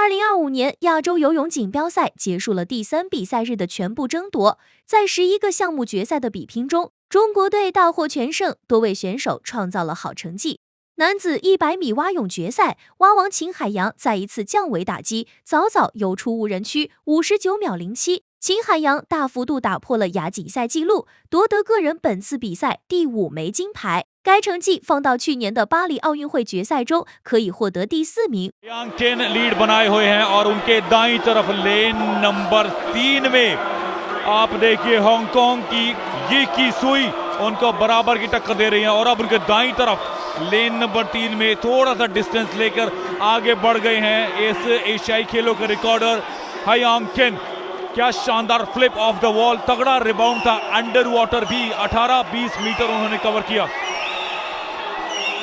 2025年亚洲游泳锦标赛结束了第3比赛日的全部争夺，在11个项目决赛的比拼中，中国队大获全胜，多位选手创造了好成绩。男子100米蛙泳决赛，蛙王秦海洋再一次降维打击，早早游出无人区，59秒07。秦海洋大幅度打破了亚锦赛纪录，夺得个人本次比赛第5枚金牌。该成绩放到去年的巴黎奥运会决赛中，可以获得第4名。10 lead बनाए हुए हैं और उनके दाईं तरफ लेन नंबर 3 में आप देखिए हांगकांग की ये की सुई उनको बराबर की टक्कर दे रही है और अब उनके दाईं तरफ लेन नंबर 3 में थोड़ा सा डिस्टेंस लेकर आगे बढ़ गए हैं इस एशियाई खेलों के रिकॉर्डर हायांग केन। क्या शानदार फ्लिप ऑफ द वॉल, तगड़ा रिबाउंड था, अंडर वाटर भी 18-20 मीटर उन्होंने कवर किया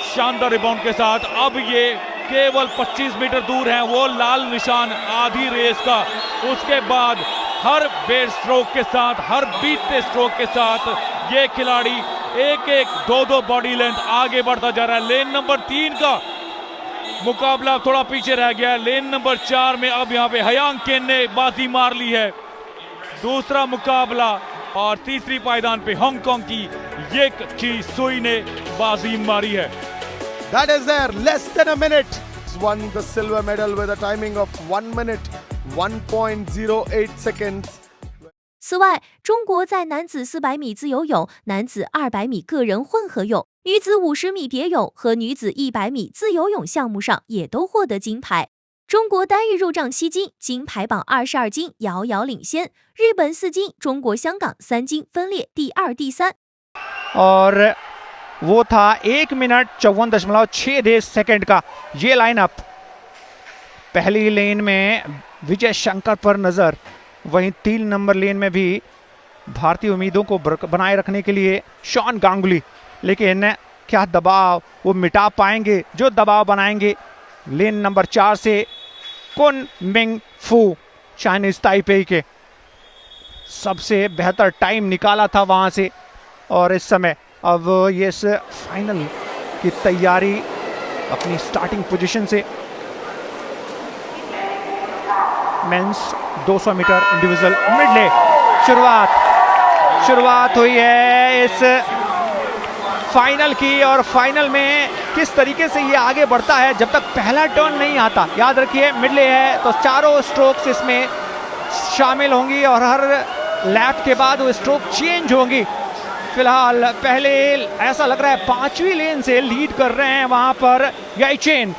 शानदार रिबाउंड के साथ। अब ये केवल 25 मीटर दूर हैं, वो लाल निशान आधी रेस का। उसके बाद हर बेड स्ट्रोक के साथ, हर बीतते स्ट्रोक के साथ ये खिलाड़ी एक एक दो बॉडी लेंथ आगे बढ़ता जा रहा है। लेन नंबर 3 का मुकाबला थोड़ा पीछे रह गया है। लेन नंबर 4 में अब यहाँ पे हायांग केन ने बाजी मार ली है दूसरा मुकाबला, और तीसरी पायदान पे हांगकांग की ये की सुई ने बाजी मारी है। That is there, less than a minute. Won the silver medal with a timing of 1 minute 1.08 seconds. 此外，中国在男子400米自由泳、男子200米个人混合泳、女子50米蝶泳和女子100米自由泳项目上也都获得金牌。中国单日入账7金，金牌榜22金遥遥领先，日本4金，中国香港3金分列第2、第3。और वो था 1 मिनट 54.6 सेकंड का ये लाइनअप। पहली लेन में विजय शंकर पर नजर, वहीं 3 नंबर लेन में भी भारतीय उम्मीदों को बनाए रखने के लिए शॉन गांगुली, लेकिन क्या दबाव वो मिटा पाएंगे? जो दबाव बनाएंगे लेन नंबर 4 से कुन मिंग फू, चाइनीज ताइपेई के, सबसे बेहतर टाइम निकाला था वहां से। और इस समय अब ये इस फाइनल की तैयारी अपनी स्टार्टिंग पोजीशन से। मेंस 200 मीटर इंडिविजुअल मिडले शुरुआत हुई है इस फाइनल की, और फाइनल में किस तरीके से ये आगे बढ़ता है जब तक पहला टर्न नहीं आता। याद रखिए मिडले है तो चारों स्ट्रोक्स इसमें शामिल होंगी और हर लैप के बाद वो स्ट्रोक चेंज होंगी। फिलहाल पहले ऐसा लग रहा है 5वीं लेन से लीड कर रहे हैं वहां पर याई चेन,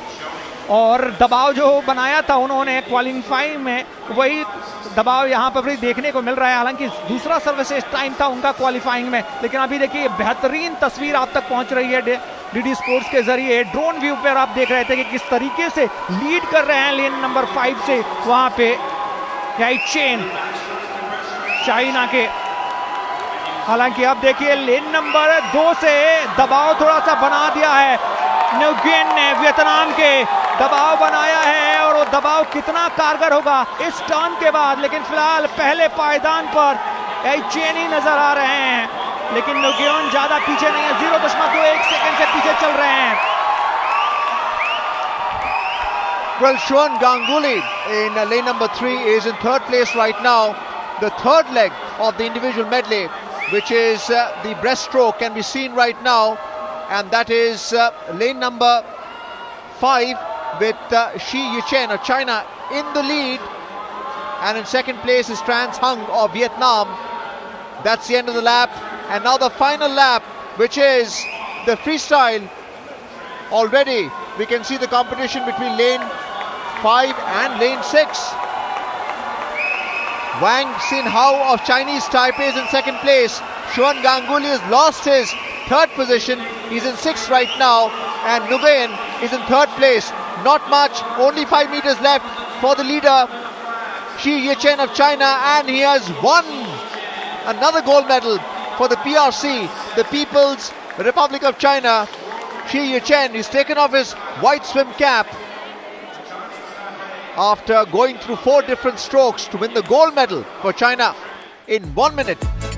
और दबाव जो बनाया था उन्होंने क्वालिफाइंग में वही दबाव यहां पर भी देखने को मिल रहा है। हालांकि दूसरा सर्वश्रेष्ठ टाइम था उनका क्वालिफाइंग में, लेकिन अभी देखिए बेहतरीन तस्वीर आप तक पहुंच रही है डीडी स्पोर्ट्स के जरिए। ड्रोन व्यू पर आप देख रहे थे कि किस तरीके से लीड कर रहे हैं लेन नंबर 5 से वहां पे याई चेन चाइना के। हालांकि अब देखिए लेन नंबर 2 से दबाव थोड़ा सा बना दिया है न्यूगिन ने, वियतनाम के दबाव बनाया है, और वो दबाव कितना कारगर होगा इस टर्न के बाद। लेकिन फिलहाल पहले पायदान पर चेन ही नजर आ रहे हैं, लेकिन न्यूगिन ज्यादा पीछे नहीं है, 0.21 सेकंड से पीछे चल रहे हैं। Well, Xuan Ganguly in lane number 3 is in 3rd place right now. The 3rd leg of the individual medley, which is the breaststroke, can be seen right now, and that is lane number 5 with Shi Yuchen of China in the lead, and in 2nd place is Trans Hung of Vietnam. That's the end of the lap, and now the final lap, which is the freestyle. Already we can see the competition between lane 5 and lane 6. Wang Xin-hao of Chinese Taipei is in 2nd place. Xuan Ganguly has lost his 3rd position. He's in 6th right now. And Nguyen is in 3rd place. Not much, only 5 meters left for the leader, Shi Yuchen of China. And he has won another gold medal for the PRC, the People's Republic of China. Shi Yuchen, he's taken off his white swim cap after going through 4 different strokes to win the gold medal for China in 1 minute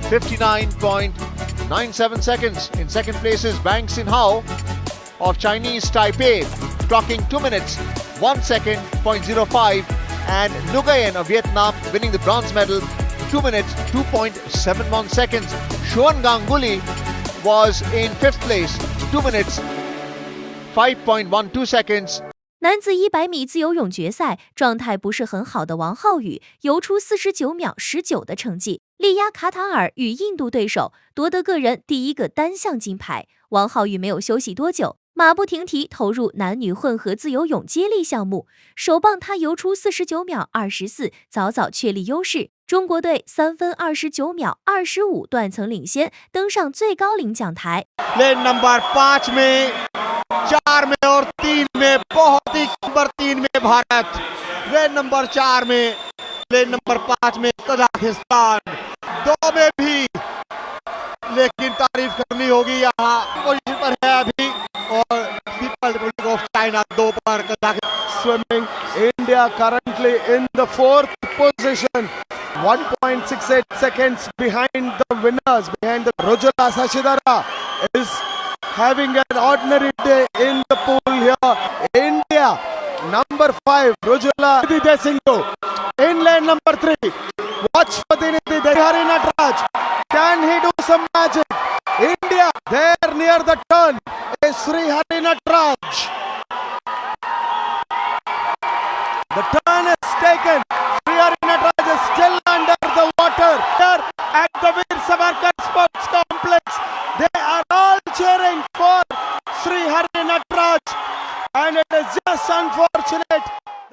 59.97 seconds. In 2nd place is Wang Xin-hao of Chinese Taipei, clocking 2 minutes 1 second, 0.05, and Nguyen of Vietnam winning the bronze medal, 2 minutes, 2.71 seconds. Xuan Ganguly was in 5th place, 2 minutes, 5.12 seconds. 男子100米自由泳决赛，状态不是很好的王浩宇游出49秒19的成绩，力压卡塔尔与印度对手，夺得个人第一个单项金牌。王浩宇没有休息多久，马不停蹄投入男女混合自由泳接力项目，首棒他游出49秒24，早早确立优势。中国队3分29秒25断层领先，登上最高领奖台。 lane number 5 में 4 में और 3 में बहुत ही number 3 में Bharat, lane number 4 में, lane number 5 में Kazakhstan, 2 में भी, लेकिन तारीफ करनी होगी यहाँ पोजीशन पर है अभी और पीपल्स रिपब्लिक ऑफ चाइना 2 पर Kazakhstan. Swimming, India currently in the 4th position, 1.68 seconds behind the winners, behind the Rojula Sashidara is having an ordinary day in the pool here. India, number 5, Rojula Desingdo. In lane number 3, watch for Diniti Hari Natraj. Can he do some magic? India, there near the turn is Sri Hari Natraj. The turn is taken.